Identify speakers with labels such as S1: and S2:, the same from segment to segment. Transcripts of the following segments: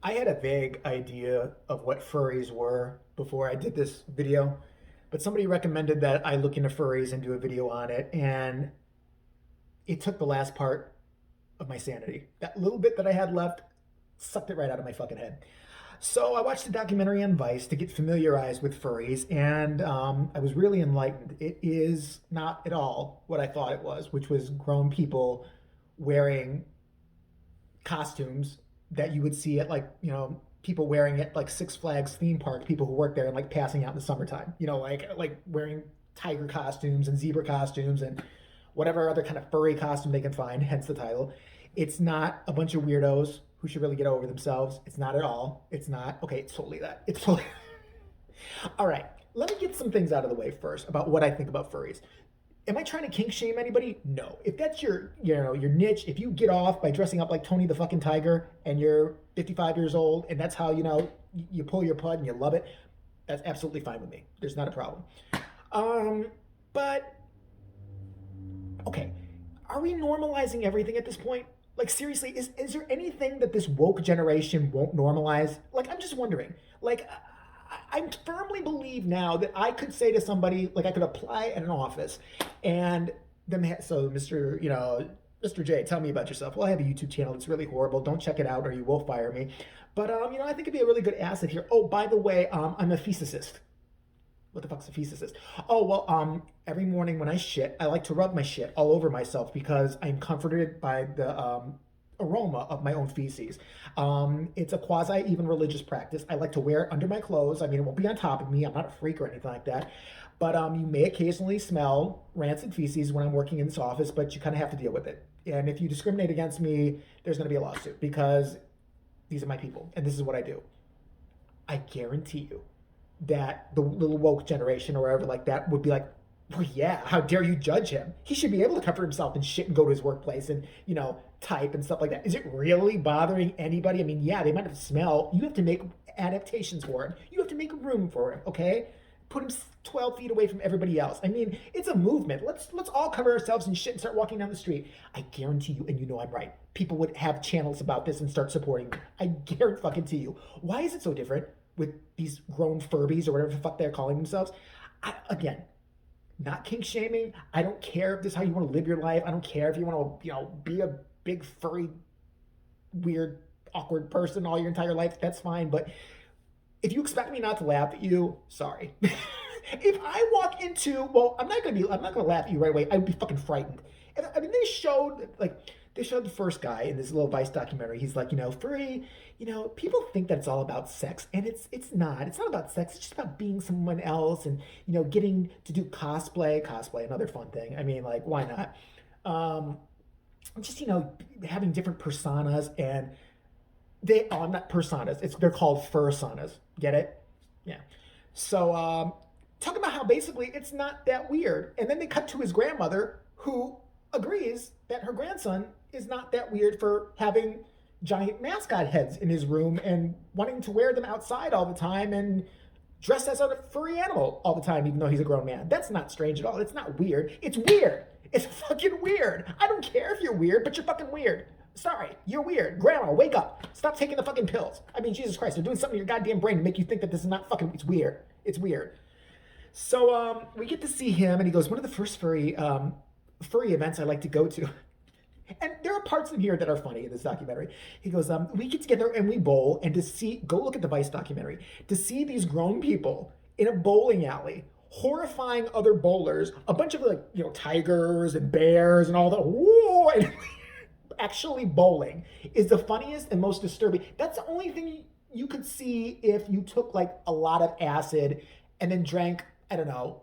S1: I had a vague idea of what furries were before I did this video, but somebody recommended that I look into furries and do a video on it, and it took the last part of my sanity. That little bit that I had left sucked it right out of my fucking head. So I watched a documentary on Vice to get familiarized with furries, and I was really enlightened. It is not at all what I thought it was, which was grown people wearing costumes that you would see at people wearing it like Six Flags theme park, people who work there and like passing out in the summertime. Like wearing tiger costumes and zebra costumes and whatever other kind of furry costume they can find, hence the title. It's not a bunch of weirdos who should really get over themselves. It's not at all. It's not. Okay, it's totally that. It's totally all right. Let me get some things out of the way first about what I think about furries. Am I trying to kink shame anybody? No. If that's your niche, if you get off by dressing up like Tony the fucking Tiger and you're 55 years old and that's how you pull your pud and you love it, that's absolutely fine with me. There's not a problem. But okay, are we normalizing everything at this point? Like seriously, is there anything that this woke generation won't normalize? Like I'm just wondering. Like I firmly believe now that I could say to somebody, like I could apply at an office, and so Mr. J, tell me about yourself. Well, I have a YouTube channel. It's really horrible. Don't check it out, or you will fire me. But I think it'd be a really good asset here. Oh, by the way, I'm a physicist. What the fuck's a physicist? Oh well, every morning when I shit, I like to rub my shit all over myself because I'm comforted by the aroma of my own feces. It's a quasi even religious practice. I like to wear it under my clothes. I mean, it won't be on top of me. I'm not a freak or anything like that. But you may occasionally smell rancid feces when I'm working in this office, but you kind of have to deal with it. And if you discriminate against me, there's going to be a lawsuit because these are my people and this is what I do. I guarantee you that the little woke generation or whatever like that would be like, well, yeah, how dare you judge him? He should be able to cover himself in shit and go to his workplace and, type and stuff like that. Is it really bothering anybody? I mean, yeah, they might have smell. You have to make adaptations for him. You have to make room for him, okay? Put him 12 feet away from everybody else. I mean, it's a movement. Let's all cover ourselves in shit and start walking down the street. I guarantee you, and you know I'm right, people would have channels about this and start supporting me. I guarantee you. Why is it so different with these grown Furbies or whatever the fuck they're calling themselves? Again, not kink shaming. I don't care if this is how you want to live your life. I don't care if you want to, be a big furry, weird, awkward person all your entire life. That's fine. But if you expect me not to laugh at you, sorry. If I walk into, well, I'm not gonna laugh at you right away. I'd be fucking frightened. And I mean, they showed the first guy in this little Vice documentary. He's like, furry. People think that it's all about sex, and it's not. It's not about sex. It's just about being someone else, and getting to do cosplay. Cosplay, another fun thing. I mean, like, why not? Just having different personas, and I'm not personas. They're called fursonas. Get it? Yeah. So talking about how basically it's not that weird, and then they cut to his grandmother who agrees that her grandson is not that weird for having giant mascot heads in his room and wanting to wear them outside all the time and dress as a furry animal all the time, even though he's a grown man. That's not strange at all. It's not weird. It's weird. It's fucking weird. I don't care if you're weird, but you're fucking weird. Sorry, you're weird. Grandma, wake up. Stop taking the fucking pills. I mean, Jesus Christ, they're doing something in your goddamn brain to make you think that this is not fucking, it's weird. It's weird. So we get to see him, and he goes, one of the first furry events I like to go to. And there are parts in here that are funny in this documentary. He goes, we get together and we bowl, and go look at the Vice documentary, to see these grown people in a bowling alley horrifying other bowlers, a bunch of tigers and bears and all that. Whoa! And actually bowling is the funniest and most disturbing. That's the only thing you could see if you took like a lot of acid and then drank, I don't know,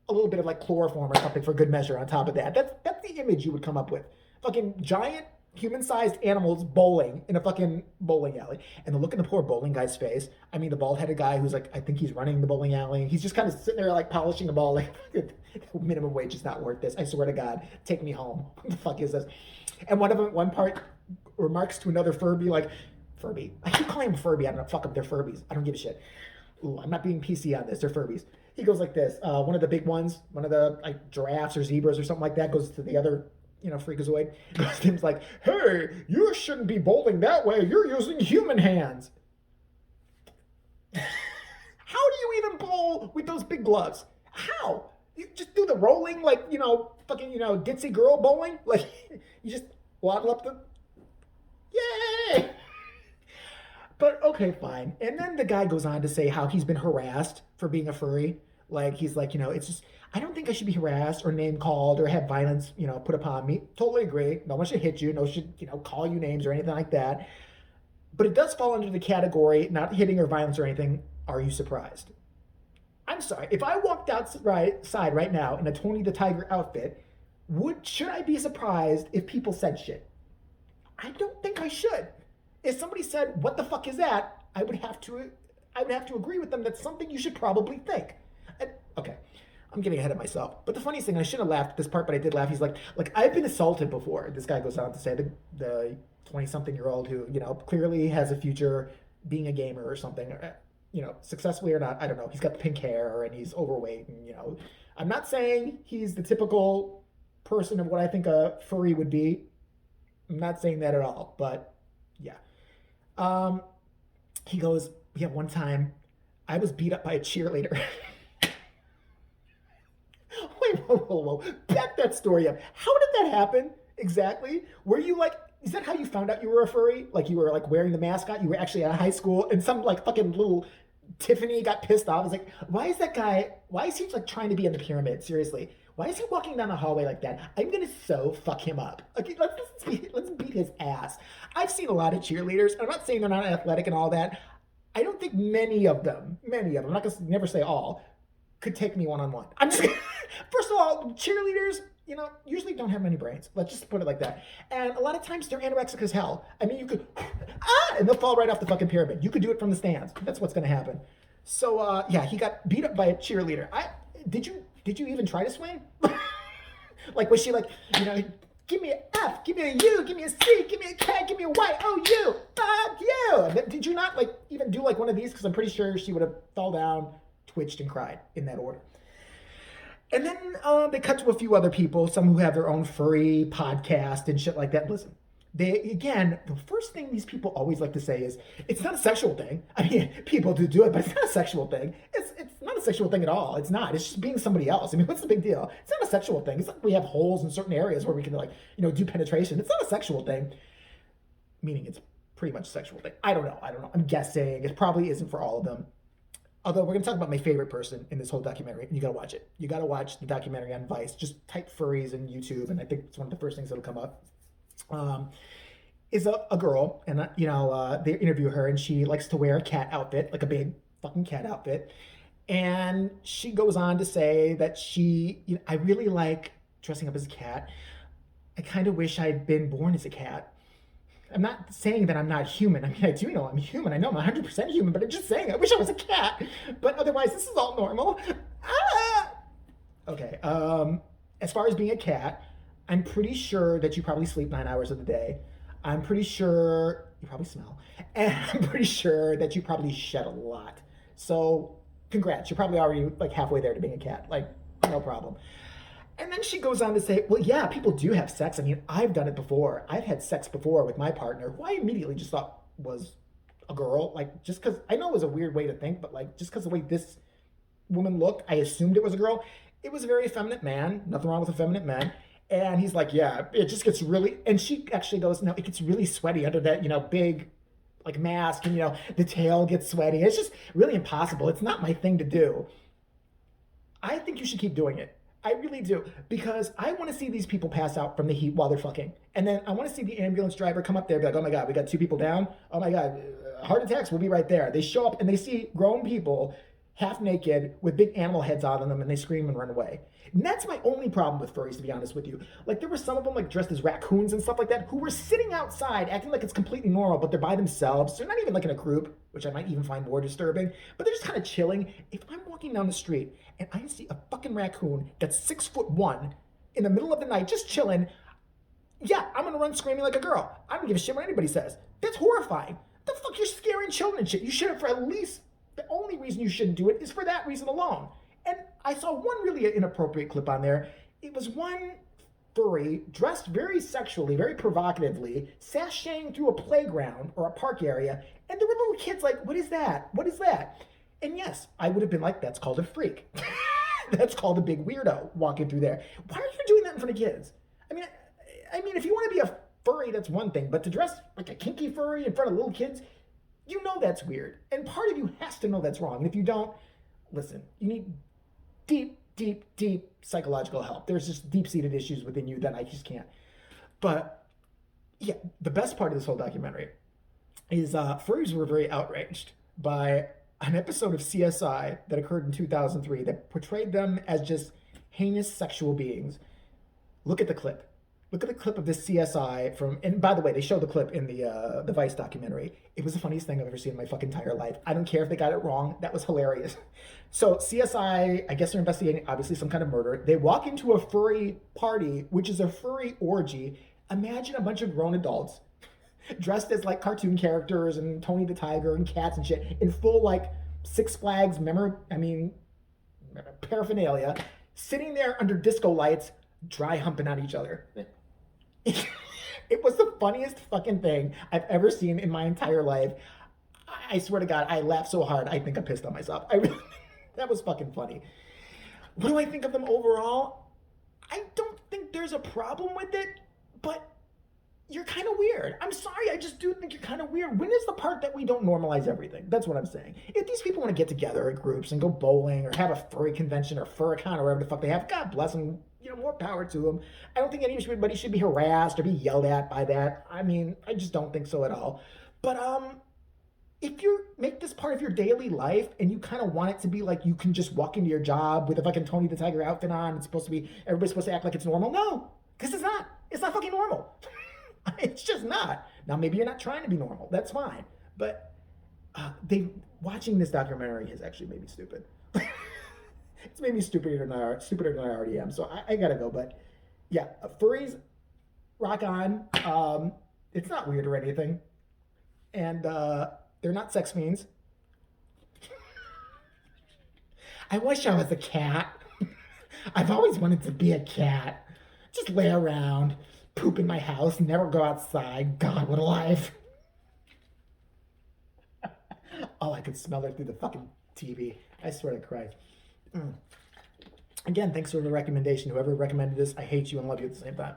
S1: a little bit of like chloroform or something for good measure on top of that. That's the image you would come up with. Fucking giant human-sized animals bowling in a fucking bowling alley. And the look in the poor bowling guy's face. I mean, the bald-headed guy who's like, I think he's running the bowling alley. He's just kind of sitting there like polishing a ball like, minimum wage is not worth this. I swear to God, take me home. What the fuck is this? And one of them, one part, remarks to another Furby like, Furby. I keep calling them Furby. I don't know. Fuck them. They're Furbies. I don't give a shit. Ooh, I'm not being PC on this. They're Furbies. He goes like this. One of the big ones, one of the like giraffes or zebras or something like that, goes to the other freakazoid. Goes to him like, hey, you shouldn't be bowling that way. You're using human hands. fucking bowl with those big gloves. How? You just do the rolling like, fucking, ditzy girl bowling? Like, you just waddle up the. Yay! But okay, fine. And then the guy goes on to say how he's been harassed for being a furry. Like he's like, it's just I don't think I should be harassed or name called or have violence, put upon me. Totally agree. No one should hit you. No one should, call you names or anything like that. But it does fall under the category not hitting or violence or anything. Are you surprised? I'm sorry. If I walked outside right now in a Tony the Tiger outfit, should I be surprised if people said shit? I don't think I should. If somebody said, "What the fuck is that?" I would have to agree with them. That's something you should probably think. Okay, I'm getting ahead of myself. But the funniest thing, I shouldn't have laughed at this part, but I did laugh. He's like I've been assaulted before. This guy goes on to say the 20-something-year-old who clearly has a future being a gamer or something. Successfully or not, I don't know. He's got the pink hair and he's overweight, and I'm not saying he's the typical person of what I think a furry would be. I'm not saying that at all, but yeah. He goes, yeah, one time I was beat up by a cheerleader. Wait, whoa. Back that story up. How did that happen exactly? Were you like, is that how you found out you were a furry? Like you were like wearing the mascot? You were actually at high school and some like fucking little Tiffany got pissed off. I was like, why is he like trying to be in the pyramid? Seriously. Why is he walking down the hallway like that? I'm gonna so fuck him up. Okay, let's beat his ass. I've seen a lot of cheerleaders. I'm not saying they're not athletic and all that. I don't think many of them, I'm not gonna never say all, could take me one-on-one. I'm just first of all, cheerleaders, usually don't have many brains. Let's just put it like that. And a lot of times they're anorexic as hell. I mean, you could, and they'll fall right off the fucking pyramid. You could do it from the stands. That's what's gonna happen. So yeah, he got beat up by a cheerleader. Did you even try to swing? Like, was she like, give me an F, give me a U, give me a C, give me a K, give me a Y, O, U, fuck you. Did you not, like, even do, like, one of these? Because I'm pretty sure she would have fell down, twitched, and cried in that order. And then they cut to a few other people, some who have their own furry podcast and shit like that. Listen, the first thing these people always like to say is, it's not a sexual thing. I mean, people do it, but it's not a sexual thing. It's not a sexual thing at all. It's not. It's just being somebody else. I mean, what's the big deal? It's not a sexual thing. It's like we have holes in certain areas where we can, like, do penetration. It's not a sexual thing. Meaning it's pretty much a sexual thing. I don't know. I'm guessing. It probably isn't for all of them. Although we're going to talk about my favorite person in this whole documentary, and you got to watch it. You got to watch the documentary on Vice. Just type furries in YouTube, and I think it's one of the first things that'll come up. Is a girl, and they interview her, and she likes to wear a cat outfit, like a big fucking cat outfit, and she goes on to say that I really like dressing up as a cat. I kind of wish I'd been born as a cat. I'm not saying that I'm not human. I mean, I do know I'm human. I know I'm 100% human, but I'm just saying I wish I was a cat. But otherwise, this is all normal. Okay. As far as being a cat, I'm pretty sure that you probably sleep 9 hours of the day. I'm pretty sure you probably smell. And I'm pretty sure that you probably shed a lot. So congrats. You're probably already like halfway there to being a cat. Like, no problem. And then she goes on to say, well, yeah, people do have sex. I mean, I've done it before. I've had sex before with my partner, who I immediately just thought was a girl. Like, just because, I know it was a weird way to think, but like, just because the way this woman looked, I assumed it was a girl. It was a very effeminate man. Nothing wrong with effeminate men. And he's like, yeah, it just gets really, and she actually goes, no, it gets really sweaty under that, big like mask, and the tail gets sweaty. It's just really impossible. It's not my thing to do. I think you should keep doing it. I really do, because I want to see these people pass out from the heat while they're fucking. And then I want to see the ambulance driver come up there and be like, oh my God, we got 2 people down. Oh my God, heart attacks will be right there. They show up and they see grown people half naked with big animal heads on them, and they scream and run away. And that's my only problem with furries, to be honest with you. Like, there were some of them like dressed as raccoons and stuff like that who were sitting outside acting like it's completely normal, but they're by themselves. They're not even like in a group, which I might even find more disturbing, but they're just kind of chilling. If I'm walking down the street and I see a fucking raccoon that's 6'1" in the middle of the night just chilling, yeah, I'm gonna run screaming like a girl. I don't give a shit what anybody says. That's horrifying. The fuck, you're scaring children and shit. You should have, for at least, the only reason you shouldn't do it is for that reason alone. And I saw one really inappropriate clip on there. It was one furry dressed very sexually, very provocatively, sashaying through a playground or a park area, and there were little kids like, what is that? What is that? And yes, I would have been like, that's called a freak. That's called a big weirdo walking through there. Why are you doing that in front of kids? I mean, if you want to be a furry, that's one thing, but to dress like a kinky furry in front of little kids, you know that's weird. And part of you has to know that's wrong. And if you don't, listen, you need deep, deep, deep psychological help. There's just deep seated issues within you that I just can't. But yeah, the best part of this whole documentary is furries were very outraged by an episode of CSI that occurred in 2003 that portrayed them as just heinous sexual beings. Look at the clip. Look at the clip of this CSI from, and by the way, they show the clip in the Vice documentary. It was the funniest thing I've ever seen in my fucking entire life. I don't care if they got it wrong. That was hilarious. So CSI, I guess they're investigating obviously some kind of murder. They walk into a furry party, which is a furry orgy. Imagine a bunch of grown adults dressed as like cartoon characters and Tony the Tiger and cats and shit in full like Six Flags paraphernalia, sitting there under disco lights, dry humping on each other. It was the funniest fucking thing I've ever seen in my entire life. I swear to God, I laughed so hard, I think I pissed on myself. I really, that was fucking funny. What do I think of them overall? I don't think there's a problem with it, but you're kind of weird. I'm sorry, I just do think you're kind of weird. When is the part that we don't normalize everything? That's what I'm saying. If these people want to get together in groups and go bowling or have a furry convention or furricon or whatever the fuck they have, God bless them. More power to them. I don't think anybody should be harassed or be yelled at by that. I mean, I just don't think so at all. But if you make this part of your daily life and you kind of want it to be like you can just walk into your job with a fucking Tony the Tiger outfit on, it's supposed to be, everybody's supposed to act like it's normal. No, because it's not. It's not fucking normal. It's just not. Now, maybe you're not trying to be normal. That's fine. But watching this documentary has actually made me stupid. It's made me stupider than I already am. So I gotta go. But yeah, furries, rock on. It's not weird or anything, and they're not sex fiends. I wish I was a cat. I've always wanted to be a cat. Just lay around, poop in my house, never go outside. God, what a life. Oh, I could smell it through the fucking TV. I swear to Christ. Again, thanks for the recommendation. Whoever recommended this, I hate you and love you at the same time.